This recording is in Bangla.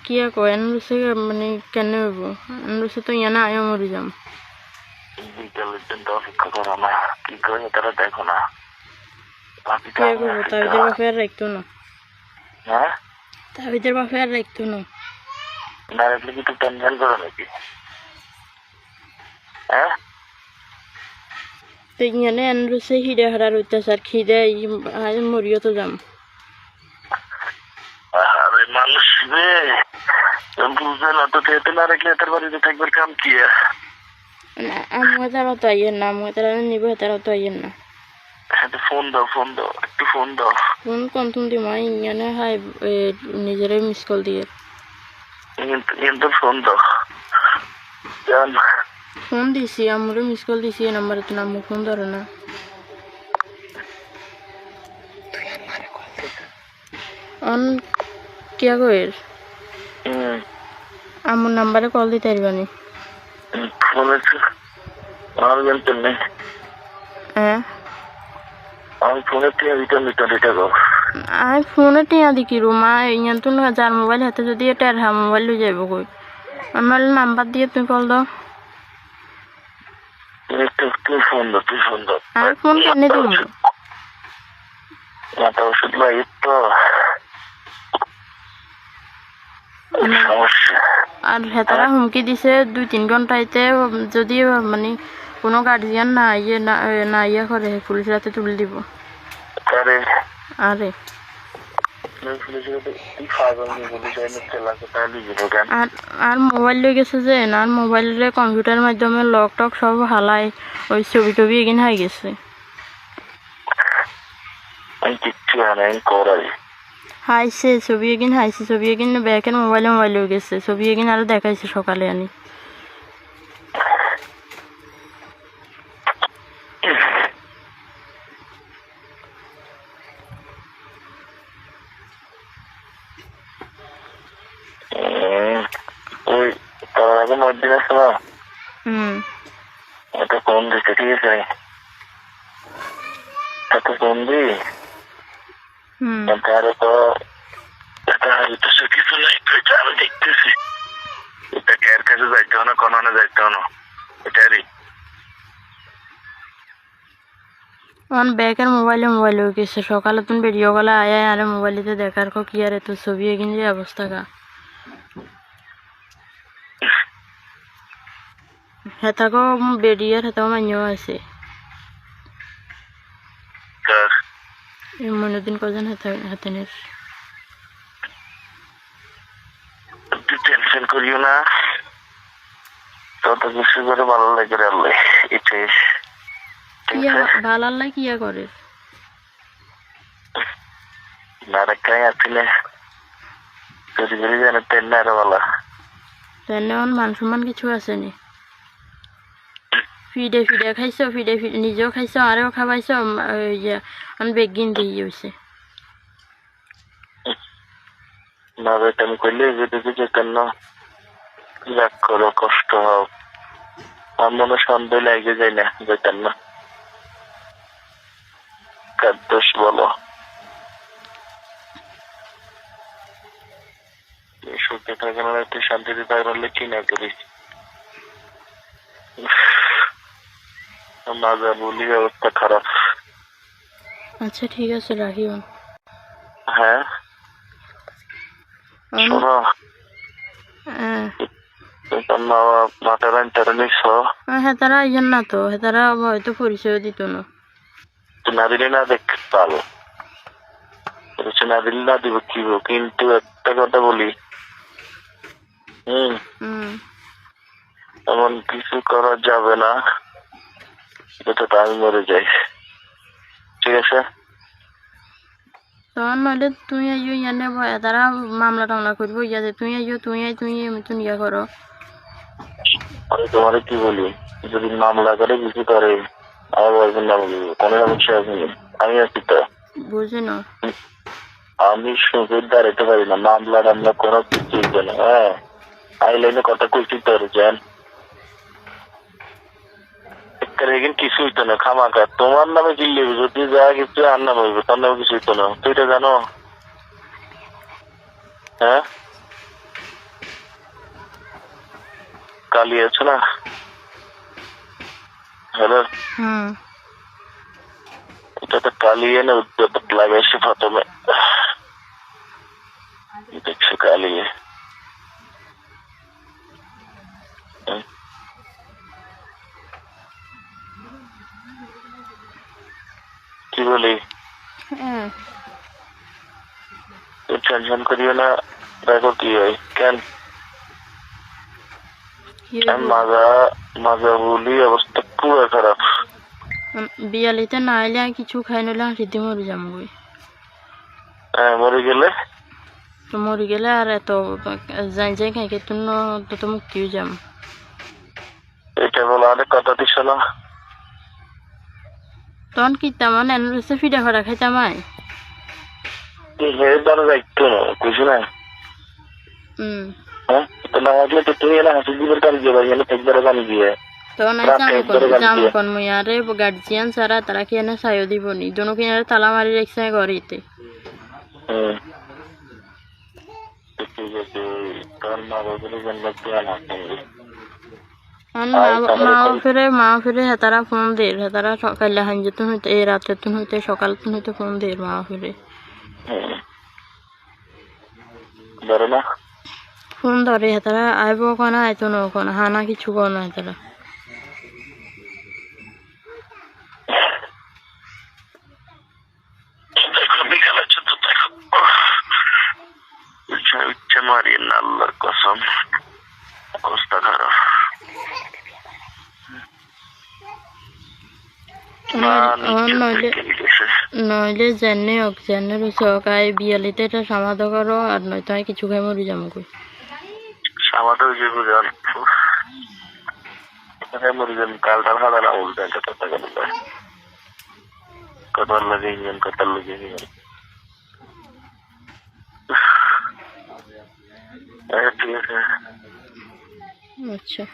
কিয়া কয় এনরুসে মানে কেন হইব এনরুসে তো ইয়ানা আয়ো মরি যাম বিকালের জন্য অপেক্ষা করো না কি করে তারা দেখো না কিয়া করবো তাবিদের বাপে আর রাখতো না হ্যাঁ তাবিদের বাপে আর রাখতো না না রাখলে কি তুই টেনশন করো নাকি হ্যাঁ তো ইয়ানে এনরুসে হিডে হারার অত্যাচার খিদে আজ মরিও তো যাম আরে মানুষ রে বুঝবে না তো খেতে না রেখে এটার বাড়িতে থাকবার কাম কি আমি তারা তো আইয়েন না আমি তারা নিব তারা তো আইয়েন না ফোন দাও একটু ফোন দাও ফোন কোন তুমি দিমা ইয়ানে হাই নিজেরে মিস কল দিয়ে কিন্তু ফোন দাও ফোন দিছি আমরে মিস কল দিছি এই নাম্বারে তো নাম ফোন ধরে না অন কিয়া কইর আমার নাম্বারে কল দিতে পারবানি আমার জানতে নেই হ্যাঁ আমি ফোনে টিয়া গো আমি ফোনে টিয়া দি কি রুমা ইয়ান তো যার মোবাইল হাতে যদি এটা মোবাইল লই যাইব কই আমার নাম্বার দিয়ে তুমি কল দাও তুই ফোন দাও আমি ফোন কেন দিব মাথা ওষুধ লাগে তো আর হেতারা হুমকি দিছে 2-3 ঘন্টাইতে যদি মানে কোনো গার্জিয়ান না ইয়ে করে পুলিশ রাতে তুলে দিব আরে আর মোবাইল লই গেছে যে আর মোবাইলে কম্পিউটারের মাধ্যমে লক টক সব হালাই ওই ছবি টবি এগিন হাই গেছে হাইছে ছবি এগিন হাইছে ছবি এগিন ব্যাকের মোবাইলে হয়ে গেছে ছবি এগিন আরো দেখাইছে সকালে আনি এটা ফোন দিচ্ছে ঠিক আছে এত ফোন দি তাহলে তো কিছু নাই তো আমি দেখতেছি এটা কার কাছে যাইতে না কোনো যাইতে না এটারই অন ব্যাকের মোবাইলে হয়ে গেছে সকালে তুমি ভিডিও কলে আয় আরে মোবাইলেতে দেখার কি আর এত ছবি এগিন যে অবস্থা গা হেতাকো বেরিয়ার হেতাকো মাইও আছে মনুদ্দিন কজন হাতেনের টেনশন করিও না তত কিছু করে ভালো লাগে আল্লাহ এটাই ভালো আল্লাহ কিয়া করে না রাখাই আসলে যদি যদি জানে তেল আরো ভালো তেলে মান সম্মান কিছু আসেনি ফিডে খাইছো ফিডে নিজেও খাইছো আরও খাবাইছো বেগিন দিয়ে হয়েছে না বেটা আমি কইলে যদি যেতেন না রাগ করো কষ্ট হোক আমার মনে সন্দেহ লাগে যায় না যেতেন না কার দোষ বলো সুখে থাকে না তুই শান্তিতে থাকলে কি না করিস না যা বলি অবস্থা খারাপ আচ্ছা ঠিক আছে রাখিও হ্যাঁ শোনো মাটার আনটার নিচ্ছ হ্যাঁ তারা ইয়েন না তো তারা হয়তো পরিচয় দিত না না দিলে না দেখতে পারো না দিলে না দিব কি কিন্তু একটা কথা বলি এমন কিছু করা যাবে না যাতে আমি মরে যাই ঠিক আছে তখন নইলে তুই আইও ইয়ানে তারা মামলা টামলা করবো ইয়াতে তুই আইও তুই এমন ইয়া করো আমি তোমার কি বলি যদি মামলা করে কিছু করে আমার বলবেন না কোনো সমস্যা আমি আছি তো বুঝি না আমি সুখের দাঁড়াতে পারি না মামলা টামলা কোনো কিছু না হ্যাঁ আইলাইনে কথা কইছি তোর জান কিছু হইতো না খামাকা তোমার নামে কিনলে যদি যা কিছু আর নাম হইবে তার নামে কিছু হইতো না তুই এটা জানো হ্যাঁ কালি আছে না, হ্যালো, হুম এটাতে কালি এনে উদ্যোগ লাগাইছে প্রথমে, দেখছি কালি কি বলি, হ্যাঁ টেনশন করিও না, দেখো কি হয়। কেন কি হইব? মাজা বলি অবস্থা পুরো খারাপ। বিয়ালিতে না আইলে আমি কিছু খাই নইলে হাসিতে মরে যাম গই। হ্যাঁ, মরে গেলে তো মরে গেলে আর এত যাই যাই খাইকে তো মুক্তি হয়ে যাম। এটা বলো, অনেক কথা দিস না। তখন কিতাম এনে রয়েছে ফিডা ফেরা খাইতাম আই। দ্বারা দায়িত্ব না বুঝি না। হ্যাঁ, তো না আসলে তো তুই এলা হাসি দিবের কাজ দিয়ে এনে একবারে গান দিয়ে তখন জাম কন মুই আরে গার্জিয়ান সারা তারা কি এনে সাইও দিব নি দোনো কি এনে তালা মারি রেখছে ঘরেতে। ঠিক আছে, তোর মা বাবার জন্য প্ল্যান আছে। মা ফিরে হেতারা ফোন দে, হেতারা সকালে হাঞ্জতুন হইতে এই রাতে তুন হইতে সকাল তুন হইতে ফোন দে মা ফিরে। ধরে না ফোন ধরে হেতারা আইব কোন আইতো না কোন হানা কিছু কোন হেতারা। বিকালে ছোট দেখো ইচ্ছা মারিয়ে না, আল্লাহর কসম অবস্থা খারাপ। নইলে জেনে হোক জেনে সকাই বিয়ালিতে এটা সমাধা করো আর নয়তো আমি কিছু খাই মরি যাম কই। সমাধা যে বুঝান মরি যান, কালটা ভাড়া না উল্টা কথা গেল কথার লাগে কথার লাগে। ঠিক আছে, আচ্ছা।